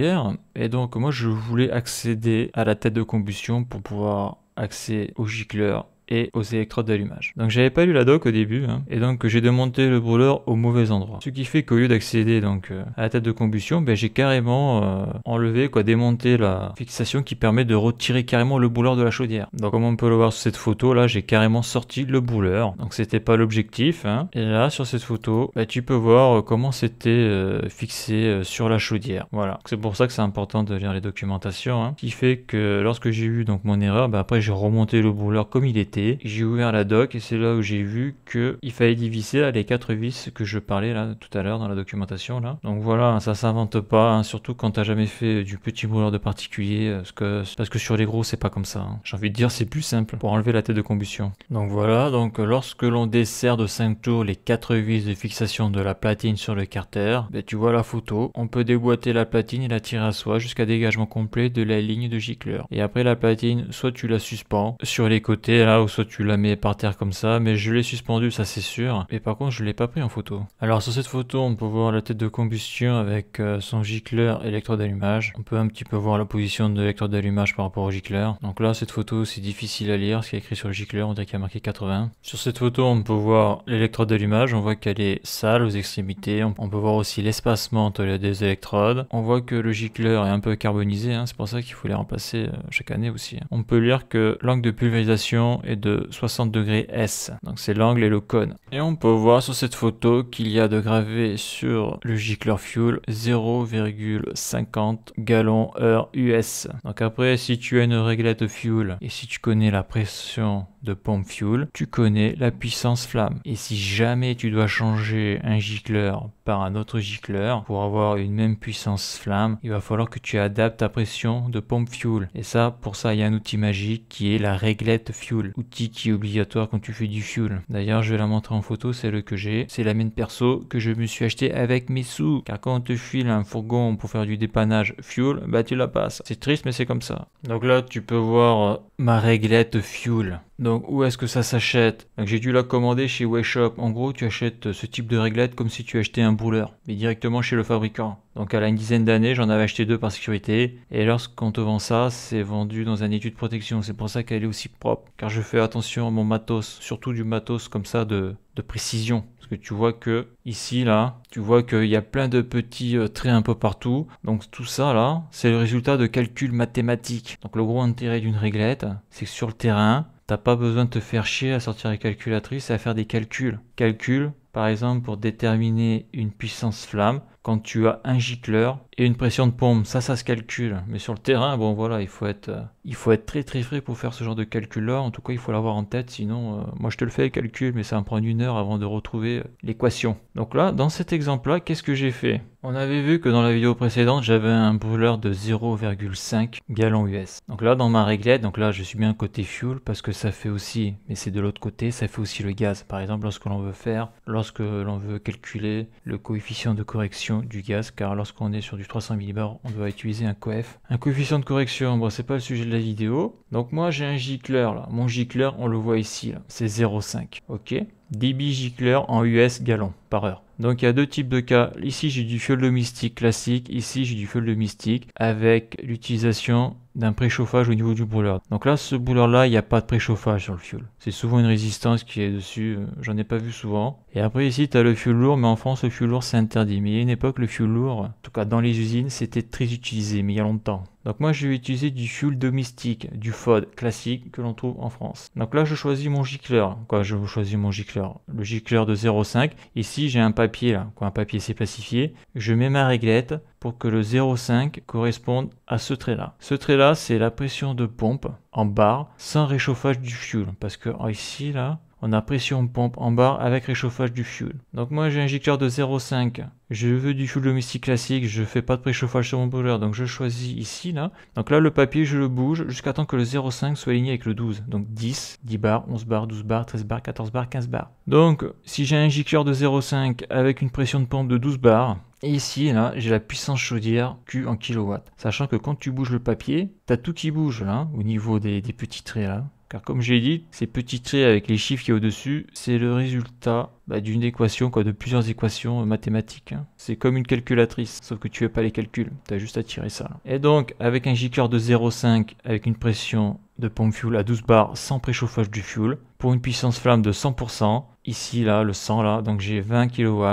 Et donc moi je voulais accéder à la tête de combustion pour pouvoir accéder au gicleur et aux électrodes d'allumage. Donc j'avais pas lu la doc au début, et donc j'ai démonté le brûleur au mauvais endroit. Ce qui fait qu'au lieu d'accéder donc à la tête de combustion, j'ai carrément enlevé, démonté la fixation qui permet de retirer carrément le brûleur de la chaudière. Donc comme on peut le voir sur cette photo, là j'ai carrément sorti le brûleur. Donc c'était pas l'objectif, Et là sur cette photo, tu peux voir comment c'était fixé sur la chaudière. Voilà. C'est pour ça que c'est important de lire les documentations, qui fait que lorsque j'ai eu donc mon erreur, après j'ai remonté le brûleur comme il était. déboîté, j'ai ouvert la doc et c'est là où j'ai vu qu'il fallait diviser là, les 4 vis que je parlais là tout à l'heure dans la documentation là. Donc voilà, ça s'invente pas, hein, surtout quand t'as jamais fait du petit brûleur de particulier, parce que sur les gros c'est pas comme ça. Hein. J'ai envie de dire c'est plus simple pour enlever la tête de combustion. Donc voilà, donc lorsque l'on dessert de 5 tours les 4 vis de fixation de la platine sur le carter, ben, tu vois la photo, on peut déboîter la platine et la tirer à soi jusqu'à dégagement complet de la ligne de gicleur. Et après la platine, soit tu la suspends sur les côtés là, ou soit tu la mets par terre comme ça, mais je l'ai suspendue, ça c'est sûr. Et par contre je l'ai pas pris en photo. Alors sur cette photo on peut voir la tête de combustion avec son gicleur électrode d'allumage. On peut un petit peu voir la position de l'électrode d'allumage par rapport au gicleur. Donc là cette photo c'est difficile à lire, ce qui est écrit sur le gicleur, on dirait qu'il y a marqué 80. Sur cette photo on peut voir l'électrode d'allumage, on voit qu'elle est sale aux extrémités. On peut voir aussi l'espacement entre les deux électrodes. On voit que le gicleur est un peu carbonisé, hein, c'est pour ça qu'il faut les remplacer chaque année aussi. Hein. On peut lire que l'angle de pulvérisation est de 60 degrés S, donc c'est l'angle et le cône. Et on peut voir sur cette photo qu'il y a de gravé sur le gicleur fuel 0,50 gallons heure US. Donc après, si tu as une réglette fuel et si tu connais la pression de pompe fuel, tu connais la puissance flamme. Et si jamais tu dois changer un gicleur par un autre gicleur pour avoir une même puissance flamme, il va falloir que tu adaptes ta pression de pompe fuel. Et ça, pour ça, il y a un outil magique qui est la réglette fuel. Outil qui est obligatoire quand tu fais du fuel. D'ailleurs, je vais la montrer en photo, c'est le que j'ai. C'est la mienne perso que je me suis acheté avec mes sous. Car quand on te file un fourgon pour faire du dépannage fuel, bah tu la passes. C'est triste, mais c'est comme ça. Donc là, tu peux voir ma réglette fuel. Donc où est-ce que ça s'achète? Donc j'ai dû la commander chez Wayshop. En gros, tu achètes ce type de réglette comme si tu achetais un brûleur, mais directement chez le fabricant. Donc elle a une dizaine d'années, j'en avais acheté 2 par sécurité. Et lorsqu'on te vend ça, c'est vendu dans un étui de protection. C'est pour ça qu'elle est aussi propre. Car je fais attention à mon matos, surtout du matos comme ça de précision. Parce que tu vois que ici là, tu vois qu'il y a plein de petits traits un peu partout. Donc tout ça là, c'est le résultat de calculs mathématiques. Donc le gros intérêt d'une réglette, c'est que sur le terrain, t'as pas besoin de te faire chier à sortir la calculatrice et à faire des calculs. Calculs, par exemple, pour déterminer une puissance flamme, quand tu as un gicleur et une pression de pompe, ça se calcule. Mais sur le terrain, bon voilà, il faut être très très frais pour faire ce genre de calcul-là. En tout cas, il faut l'avoir en tête, sinon, moi je te le fais le calcul, mais ça va me prendre 1 heure avant de retrouver l'équation. Donc là, dans cet exemple-là, qu'est-ce que j'ai fait? On avait vu que dans la vidéo précédente, j'avais un brûleur de 0,5 gallons US. Donc là, dans ma réglette, donc là, je suis bien côté fuel parce que ça fait aussi, mais c'est de l'autre côté, ça fait aussi le gaz. Par exemple, lorsque l'on veut calculer le coefficient de correction du gaz, car lorsqu'on est sur du 300 millibars, on doit utiliser un coef. Un coefficient de correction, bon, c'est pas le sujet de la vidéo. Donc moi, j'ai un gicleur là. Mon gicleur, on le voit ici, là. C'est 0,5. Ok? dB gicleur en US gallons par heure. Donc il y a deux types de cas. Ici j'ai du fuel domestique classique, ici j'ai du fuel domestique avec l'utilisation d'un préchauffage au niveau du brûleur. Donc là, ce brûleur-là, il n'y a pas de préchauffage sur le fuel. C'est souvent une résistance qui est dessus, j'en ai pas vu souvent. Et après ici, tu as le fuel lourd, mais en France, le fuel lourd c'est interdit. Mais il y a une époque, le fuel lourd, en tout cas dans les usines, c'était très utilisé, mais il y a longtemps. Donc moi, je vais utiliser du fuel domestique, du FOD classique que l'on trouve en France. Donc là, je choisis mon gicleur. Quoi, je choisis mon gicleur. Le gicleur de 0,5. Ici, j'ai un papier là, quoi, un papier c'est plastifié. Je mets ma réglette pour que le 0,5 corresponde à ce trait-là. Ce trait-là, c'est la pression de pompe en barre sans réchauffage du fuel. Parce que ici, là, on a pression pompe en barre avec réchauffage du fuel. Donc moi j'ai un gicleur de 0,5. Je veux du fuel domestique classique, je fais pas de préchauffage sur mon brûleur, donc je choisis ici là. Donc là le papier je le bouge jusqu'à temps que le 0,5 soit aligné avec le 12. Donc 10, 10 bars, 11 bars, 12 bars, 13 bars, 14 bars, 15 bars. Donc si j'ai un gicleur de 0,5 avec une pression de pompe de 12 bars, et ici, là, j'ai la puissance chaudière Q en kilowatts. Sachant que quand tu bouges le papier, tu as tout qui bouge là, au niveau des petits traits là. Car comme j'ai dit, ces petits traits avec les chiffres qui est au-dessus, c'est le résultat d'une équation, de plusieurs équations mathématiques. Hein. C'est comme une calculatrice, sauf que tu fais pas les calculs, tu as juste à tirer ça. Là. Et donc, avec un gicleur de 0,5, avec une pression de pompe fuel à 12 bars sans préchauffage du fuel, pour une puissance flamme de 100%, ici, là, le 100, là, donc j'ai 20 kW,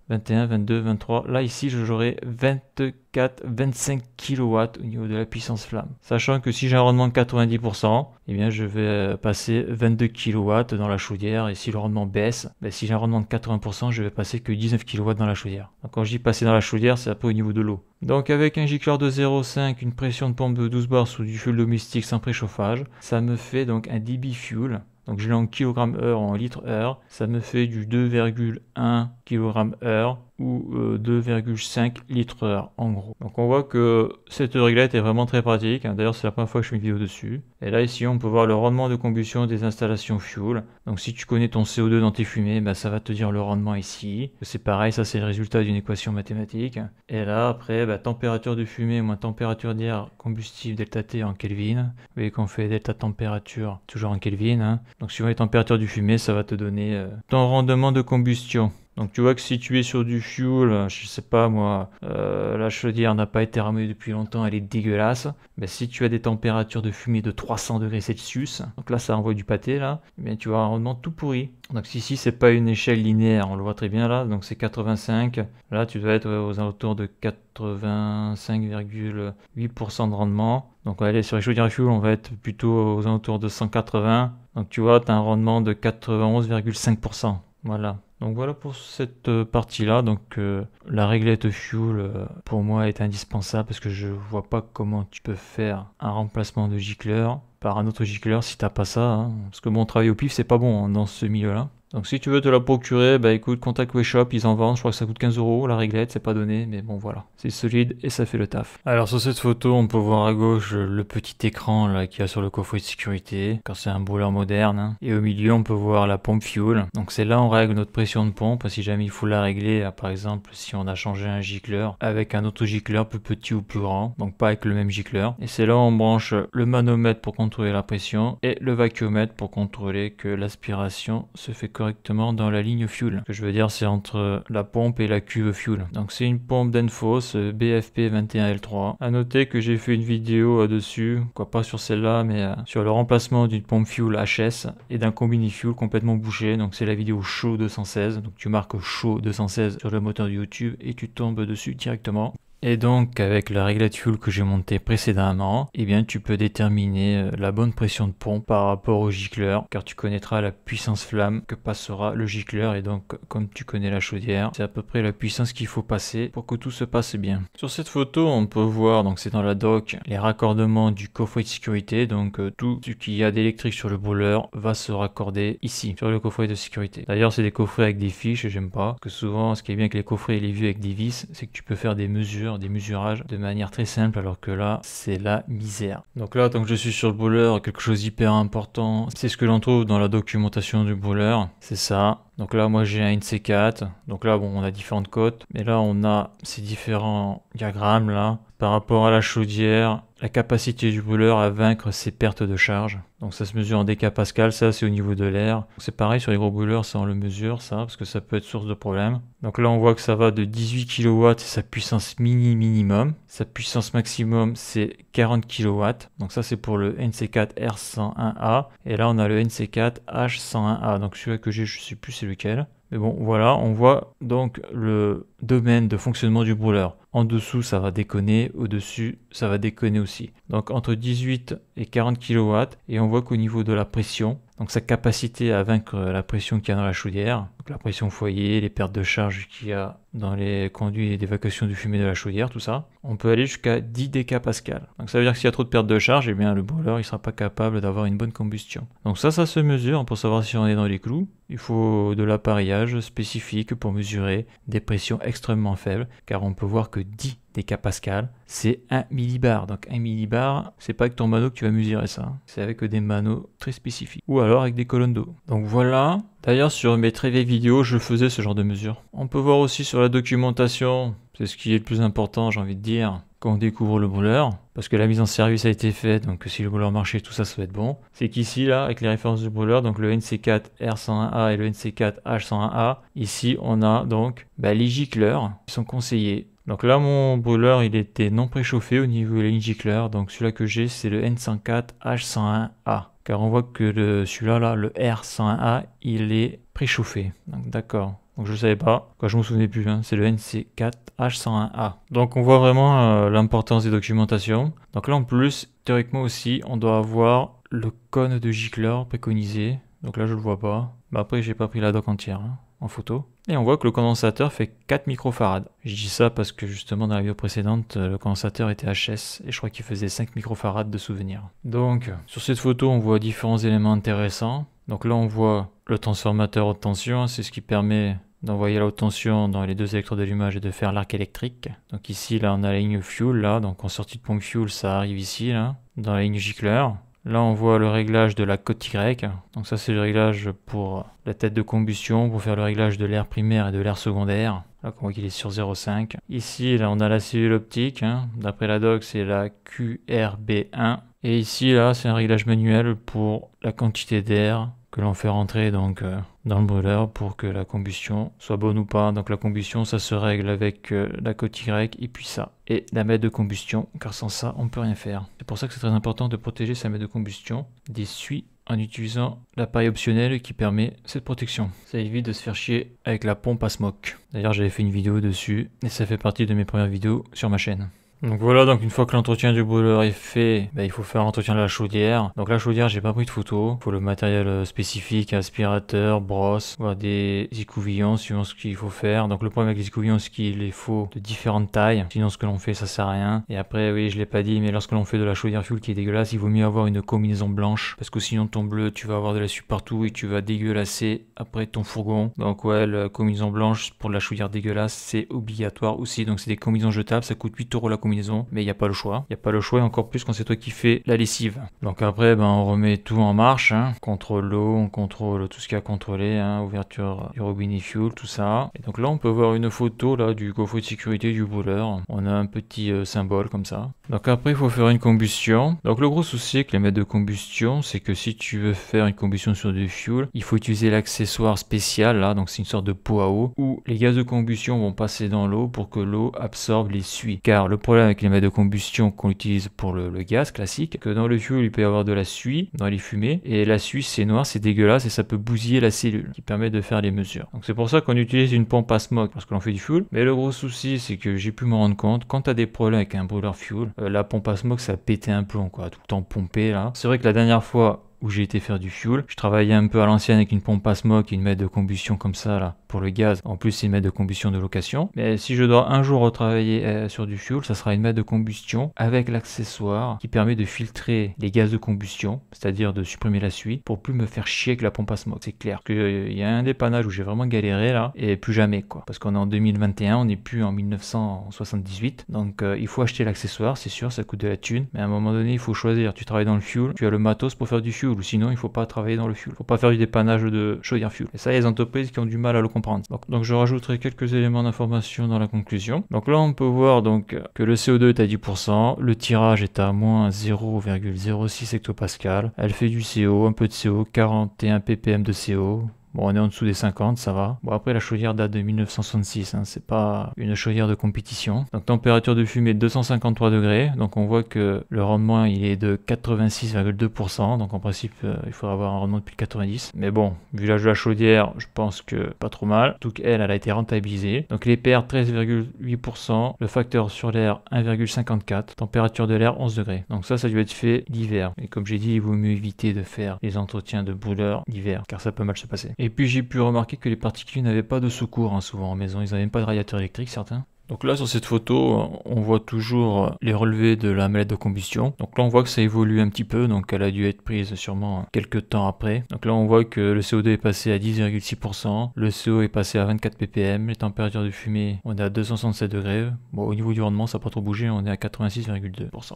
21, 22, 23, là, ici, j'aurai 24, 25 kW au niveau de la puissance flamme. Sachant que si j'ai un rendement de 90%, eh bien, je vais passer 22 kW dans la chaudière, et si le rendement baisse, si j'ai un rendement de 80%, je vais passer que 19 kW dans la chaudière. Donc quand je dis passer dans la chaudière, c'est un peu au niveau de l'eau. Donc avec un gicleur de 0,5, une pression de pompe de 12 bars sous du fuel domestique sans préchauffage, ça me fait donc un dB fuel Donc je l'ai en kg/h en litres-heure. Ça me fait du 2,1 kg/h ou 2,5 litres-heure en gros. Donc on voit que cette réglette est vraiment très pratique. D'ailleurs c'est la première fois que je fais une vidéo dessus. Et là ici on peut voir le rendement de combustion des installations fuel. Donc si tu connais ton CO2 dans tes fumées, bah, ça va te dire le rendement ici. C'est pareil, ça c'est le résultat d'une équation mathématique. Et là après, bah, température de fumée moins température d'air combustible delta T en Kelvin. Vous voyez qu'on fait delta température toujours en Kelvin. Hein. Donc suivant les températures du fumée, ça va te donner ton rendement de combustion. Donc tu vois que si tu es sur du fuel, je sais pas moi, la chaudière n'a pas été ramée depuis longtemps, elle est dégueulasse. Mais si tu as des températures de fumée de 300 degrés Celsius, donc là ça envoie du pâté là, eh bien tu vas avoir un rendement tout pourri. Donc ici c'est pas une échelle linéaire, on le voit très bien là, donc c'est 85. Là tu dois être aux alentours de 85,8% de rendement. Donc on va aller sur les chaudières fuel, on va être plutôt aux alentours de 180. Donc tu vois, tu as un rendement de 91,5%. Voilà. Donc voilà pour cette partie-là. Donc la réglette fuel pour moi est indispensable parce que je vois pas comment tu peux faire un remplacement de gicleur par un autre gicleur si t'as pas ça. Hein. Parce que bon, travailler au pif c'est pas bon hein, dans ce milieu-là. Donc si tu veux te la procurer, bah écoute, contacte Weshop, ils en vendent, je crois que ça coûte 15 € la réglette, c'est pas donné, mais bon voilà, c'est solide et ça fait le taf. Alors sur cette photo, on peut voir à gauche le petit écran là qu'il y a sur le coffret de sécurité, car c'est un brûleur moderne, hein. Et au milieu on peut voir la pompe fuel, donc c'est là on règle notre pression de pompe, si jamais il faut la régler, par exemple si on a changé un gicleur avec un autre gicleur plus petit ou plus grand, donc pas avec le même gicleur. Et c'est là où on branche le manomètre pour contrôler la pression et le vacuomètre pour contrôler que l'aspiration se fait correctement dans la ligne fuel. Ce que je veux dire, c'est entre la pompe et la cuve fuel. Donc c'est une pompe Danfoss BFP 21L3. À noter que j'ai fait une vidéo dessus, quoi pas sur celle-là, mais sur le remplacement d'une pompe fuel HS et d'un combiné fuel complètement bouché. Donc c'est la vidéo Show 216. Donc tu marques Show 216 sur le moteur de YouTube et tu tombes dessus directement. Et donc avec la réglette fuel que j'ai montée précédemment, eh bien tu peux déterminer la bonne pression de pompe par rapport au gicleur, car tu connaîtras la puissance flamme que passera le gicleur, et donc comme tu connais la chaudière, c'est à peu près la puissance qu'il faut passer pour que tout se passe bien. Sur cette photo on peut voir, donc c'est dans la doc, les raccordements du coffret de sécurité, donc tout ce qu'il y a d'électrique sur le brûleur va se raccorder ici, sur le coffret de sécurité. D'ailleurs c'est des coffrets avec des fiches, j'aime pas, parce que souvent ce qui est bien avec les coffrets et les vieux avec des vis, c'est que tu peux faire des mesures, des mesurages de manière très simple, alors que là c'est la misère. Donc là, tant que je suis sur le brûleur, quelque chose d'hyper important, c'est ce que l'on trouve dans la documentation du brûleur, c'est ça. Donc là moi j'ai un NC4, donc là bon on a différentes cotes, mais là on a ces différents diagrammes là, par rapport à la chaudière, la capacité du brûleur à vaincre ses pertes de charge. Donc ça se mesure en décapascal, ça c'est au niveau de l'air. C'est pareil sur les gros brûleurs, ça on le mesure ça, parce que ça peut être source de problème. Donc là on voit que ça va de 18 kW, c'est sa puissance minimum. Sa puissance maximum c'est 40 kW. Donc ça c'est pour le NC4 R101A. Et là on a le NC4 H101A. Donc celui-là que j'ai, je sais plus c'est lequel. Mais bon, voilà, on voit donc le domaine de fonctionnement du brûleur. En dessous, ça va déconner. Au-dessus, ça va déconner aussi. Donc, entre 18 et 40 kW. Et on voit qu'au niveau de la pression, donc sa capacité à vaincre la pression qu'il y a dans la chaudière, donc la pression foyer, les pertes de charge qu'il y a dans les conduits d'évacuation du fumée de la chaudière, tout ça, on peut aller jusqu'à 10 décapascal. Donc ça veut dire que s'il y a trop de pertes de charge, eh bien le brûleur il sera pas capable d'avoir une bonne combustion. Donc ça se mesure pour savoir si on est dans les clous. Il faut de l'appareillage spécifique pour mesurer des pressions extrêmement faibles, car on peut voir que 10 décapascal, c'est 1 millibar. Donc 1 millibar, c'est pas avec ton mano que tu vas mesurer ça, c'est avec des manos très spécifiques, ou alors avec des colonnes d'eau. Donc voilà. D'ailleurs sur mes très vieilles vidéos, je faisais ce genre de mesures. On peut voir aussi sur la documentation, c'est ce qui est le plus important, j'ai envie de dire, quand on découvre le brûleur, parce que la mise en service a été faite, donc si le brûleur marchait, tout ça, ça va être bon. C'est qu'ici, là, avec les références du brûleur, donc le NC4 R101A et le NC4 H101A, ici, on a donc les gicleurs qui sont conseillés. Donc là, mon brûleur, il était non préchauffé au niveau des lignes gicleurs, donc celui-là que j'ai, c'est le N104 H101A. Car on voit que celui-là, là, le R101A, il est préchauffé. Donc d'accord. Donc je ne savais pas, je me souvenais plus, hein. C'est le NC4 H101A. Donc on voit vraiment l'importance des documentations. Donc là en plus, théoriquement aussi, on doit avoir le cône de gicleur préconisé. Donc là je le vois pas. Après j'ai pas pris la doc entière hein, en photo. Et on voit que le condensateur fait 4 microfarads. Je dis ça parce que justement dans la vidéo précédente, le condensateur était HS et je crois qu'il faisait 5 microfarads de souvenir. Donc sur cette photo on voit différents éléments intéressants. Donc là on voit le transformateur haute tension, c'est ce qui permet d'envoyer la haute tension dans les deux électrodes de l'allumage et de faire l'arc électrique. Donc ici là on a la ligne fuel là, donc en sortie de pompe fuel ça arrive ici là, dans la ligne gicleur. Là on voit le réglage de la cote Y, donc ça c'est le réglage pour la tête de combustion, pour faire le réglage de l'air primaire et de l'air secondaire. Là on voit qu'il est sur 0,5. Ici là on a la cellule optique, d'après la doc c'est la QRB1. Et ici là c'est un réglage manuel pour la quantité d'air que l'on fait rentrer donc dans le brûleur pour que la combustion soit bonne ou pas. Donc la combustion ça se règle avec la cote Y et puis ça. Et la mètre de combustion, car sans ça on peut rien faire. C'est pour ça que c'est très important de protéger sa mètre de combustion des suies en utilisant l'appareil optionnel qui permet cette protection. Ça évite de se faire chier avec la pompe à smoke. D'ailleurs j'avais fait une vidéo dessus et ça fait partie de mes premières vidéos sur ma chaîne. Donc voilà, donc une fois que l'entretien du brûleur est fait, il faut faire l'entretien de la chaudière. Donc la chaudière, j'ai pas pris de photo. Il faut le matériel spécifique, aspirateur, brosse, voire des écouvillons suivant ce qu'il faut faire. Donc le problème avec les écouvillons, c'est qu'il les faut de différentes tailles. Sinon ce que l'on fait, ça sert à rien. Et après, oui, je l'ai pas dit, mais lorsque l'on fait de la chaudière fuel qui est dégueulasse, il vaut mieux avoir une combinaison blanche. Parce que sinon ton bleu, tu vas avoir de la suie partout et tu vas dégueulasser après ton fourgon. Donc ouais, la combinaison blanche pour de la chaudière dégueulasse, c'est obligatoire aussi. Donc c'est des combinaisons jetables, ça coûte 8 € la combinaison. Mais il n'y a pas le choix. Il n'y a pas le choix, et encore plus quand c'est toi qui fais la lessive. Donc après, on remet tout en marche. Contrôle l'eau, on contrôle tout ce qu'il y a à contrôler. Ouverture du robinet fuel, tout ça. Et donc là, on peut voir une photo là du coffret de sécurité du brûleur. On a un petit symbole comme ça. Donc après, il faut faire une combustion. Donc le gros souci avec les mètres de combustion, c'est que si tu veux faire une combustion sur du fuel, il faut utiliser l'accessoire spécial là. Donc c'est une sorte de pot à eau où les gaz de combustion vont passer dans l'eau pour que l'eau absorbe les suies. Car le problème avec les mètres de combustion qu'on utilise pour le gaz classique, que dans le fuel il peut y avoir de la suie dans les fumées, et la suie c'est noir, c'est dégueulasse et ça peut bousiller la cellule qui permet de faire les mesures. Donc c'est pour ça qu'on utilise une pompe à smoke parce que l'on fait du fuel. Mais le gros souci c'est que j'ai pu me rendre compte, quand tu as des problèmes avec un brûleur fuel, la pompe à smoke ça pétait un plomb quoi, tout le temps pompé là. C'est vrai que la dernière fois où j'ai été faire du fuel, je travaillais un peu à l'ancienne avec une pompe à smoke et une mètre de combustion comme ça là pour le gaz. En plus c'est une mètre de combustion de location. Mais si je dois un jour retravailler sur du fuel, ça sera une mètre de combustion avec l'accessoire qui permet de filtrer les gaz de combustion, c'est-à-dire de supprimer la suie pour plus me faire chier avec la pompe à smoke. C'est clair qu'il y a un dépannage où j'ai vraiment galéré là et plus jamais quoi. Parce qu'on est en 2021, on n'est plus en 1978. Donc il faut acheter l'accessoire, c'est sûr, ça coûte de la thune. Mais à un moment donné, il faut choisir. Tu travailles dans le fuel, tu as le matos pour faire du fuel. Ou sinon il faut pas travailler dans le fuel. Faut pas faire du dépannage de chaudière fuel. Et ça, il y a des entreprises qui ont du mal à le comprendre. Donc je rajouterai quelques éléments d'information dans la conclusion. Donc là on peut voir donc que le CO2 est à 10%, le tirage est à moins 0,06 hectopascal. Elle fait du CO, un peu de CO, 41 ppm de CO. Bon, on est en dessous des 50, ça va. Bon, après, la chaudière date de 1966, c'est pas une chaudière de compétition. Donc, température de fumée 253 degrés. Donc, on voit que le rendement, il est de 86,2%. Donc, en principe, il faudrait avoir un rendement de plus de 90. Mais bon, vu l'âge de la chaudière, je pense que pas trop mal. Donc, elle a été rentabilisée. Donc, les PR 13,8%. Le facteur sur l'air 1,54. Température de l'air 11 degrés. Donc, ça doit être fait l'hiver. Et comme j'ai dit, il vaut mieux éviter de faire les entretiens de brûleur l'hiver, car ça peut mal se passer. Et puis j'ai pu remarquer que les particuliers n'avaient pas de secours souvent en maison, ils n'avaient même pas de radiateur électrique certains. Donc là sur cette photo, on voit toujours les relevés de la mallette de combustion. Donc là on voit que ça évolue un petit peu, donc elle a dû être prise sûrement quelques temps après. Donc là on voit que le CO2 est passé à 10,6%, le CO est passé à 24 ppm, les températures de fumée on est à 267 degrés. Bon au niveau du rendement ça n'a pas trop bougé, on est à 86,2%.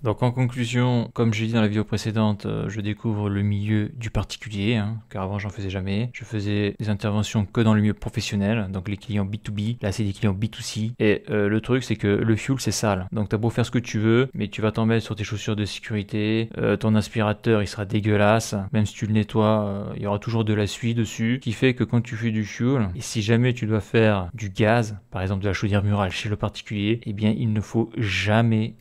Donc en conclusion, comme j'ai dit dans la vidéo précédente, je découvre le milieu du particulier, car avant j'en faisais jamais. Je faisais des interventions que dans le milieu professionnel, donc les clients B2B, là c'est des clients B2C. Et le truc c'est que le fuel c'est sale, donc t'as beau faire ce que tu veux, mais tu vas t'en mettre sur tes chaussures de sécurité, ton aspirateur il sera dégueulasse, même si tu le nettoies, il y aura toujours de la suie dessus, qui fait que quand tu fais du fuel, et si jamais tu dois faire du gaz, par exemple de la chaudière murale chez le particulier, eh bien il ne faut jamais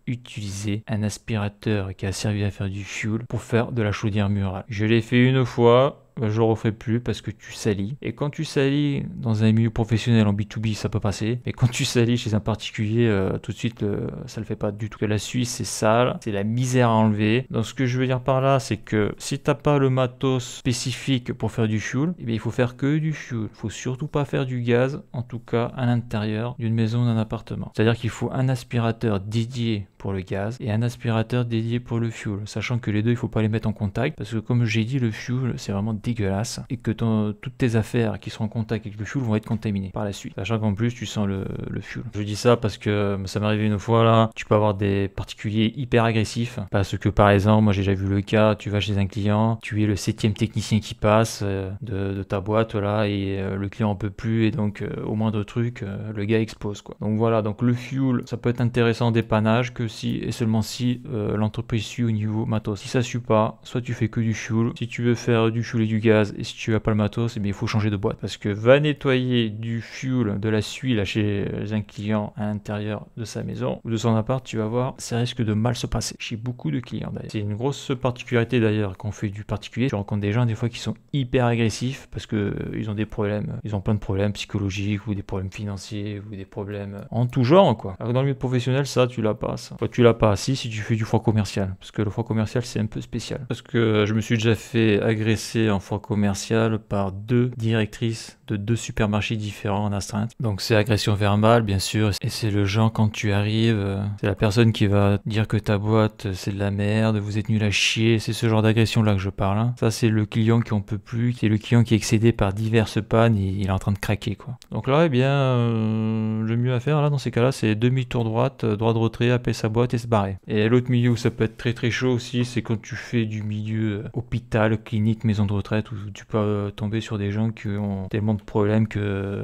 utiliser un aspirateur qui a servi à faire du fuel pour faire de la chaudière murale. Je l'ai fait une fois je le referai plus parce que tu salis. Et quand tu salis dans un milieu professionnel en B2B, ça peut passer. Mais quand tu salis chez un particulier, tout de suite, ça le fait pas du tout. Que la Suisse, c'est sale, c'est la misère à enlever. Donc ce que je veux dire par là, c'est que si t'as pas le matos spécifique pour faire du fuel, eh bien, il faut faire que du fuel. Il faut surtout pas faire du gaz, en tout cas à l'intérieur d'une maison, d'un appartement. C'est-à-dire qu'il faut un aspirateur dédié pour le gaz et un aspirateur dédié pour le fuel, sachant que les deux il faut pas les mettre en contact parce que comme j'ai dit, le fuel c'est vraiment dégueulasse et que toutes tes affaires qui seront en contact avec le fuel vont être contaminées par la suite, sachant qu'en plus tu sens le fuel. Je dis ça parce que ça m'est arrivé une fois là, tu peux avoir des particuliers hyper agressifs parce que par exemple, moi j'ai déjà vu le cas, tu vas chez un client, tu es le 7e technicien qui passe de ta boîte là et le client en peut plus et donc au moindre truc le gars explose quoi. Donc voilà, donc le fuel ça peut être intéressant en dépannage que si et seulement si l'entreprise suit au niveau matos. Si ça suit pas, soit tu fais que du fuel. Si tu veux faire du fuel et du gaz et si tu as pas le matos, eh bien, il faut changer de boîte parce que va nettoyer du fuel, de la suie là chez un client à l'intérieur de sa maison ou de son appart, tu vas voir, ça risque de mal se passer chez beaucoup de clients d'ailleurs. C'est une grosse particularité d'ailleurs quand on fait du particulier. Tu rencontres des gens des fois qui sont hyper agressifs parce que ils ont des problèmes, ils ont plein de problèmes psychologiques ou des problèmes financiers ou des problèmes en tout genre quoi. Alors dans le milieu professionnel, ça tu l'as pas ça. Tu l'as pas si tu fais du foire commercial parce que le foire commercial c'est un peu spécial parce que je me suis déjà fait agresser en foire commercial par 2 directrices de 2 supermarchés différents en astreinte. Donc c'est agression verbale bien sûr et c'est le genre quand tu arrives, c'est la personne qui va dire que ta boîte c'est de la merde, vous êtes nul à chier, c'est ce genre d'agression là que je parle hein. Ça c'est le client qui en peut plus, c'est le client qui est excédé par diverses pannes et il est en train de craquer quoi. Donc là eh bien le mieux à faire là dans ces cas là c'est demi-tour droite, droit de retrait, appeler sa boîte et se barrer. Et l'autre milieu où ça peut être très très chaud aussi, c'est quand tu fais du milieu hôpital, clinique, maison de retraite, où tu peux tomber sur des gens qui ont tellement de problèmes que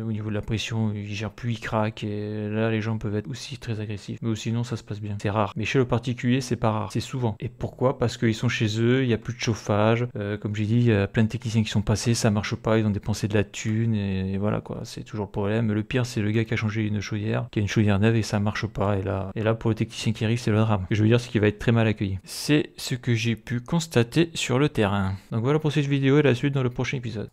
au niveau de la pression, ils gèrent plus, ils craquent, et là les gens peuvent être aussi très agressifs. Mais sinon ça se passe bien. C'est rare. Mais chez le particulier, c'est pas rare. C'est souvent. Et pourquoi? Parce qu'ils sont chez eux, il n'y a plus de chauffage. Comme j'ai dit, il y a plein de techniciens qui sont passés, ça marche pas, ils ont dépensé de la thune, et voilà quoi, c'est toujours le problème. Le pire, c'est le gars qui a changé une chaudière, qui a une chaudière neuve et ça marche pas. Et là pour le technicien qui arrive, c'est le drame. Je veux dire, ce qui va être très mal accueilli. C'est ce que j'ai pu constater sur le terrain. Donc voilà pour cette vidéo et la suite dans le prochain épisode.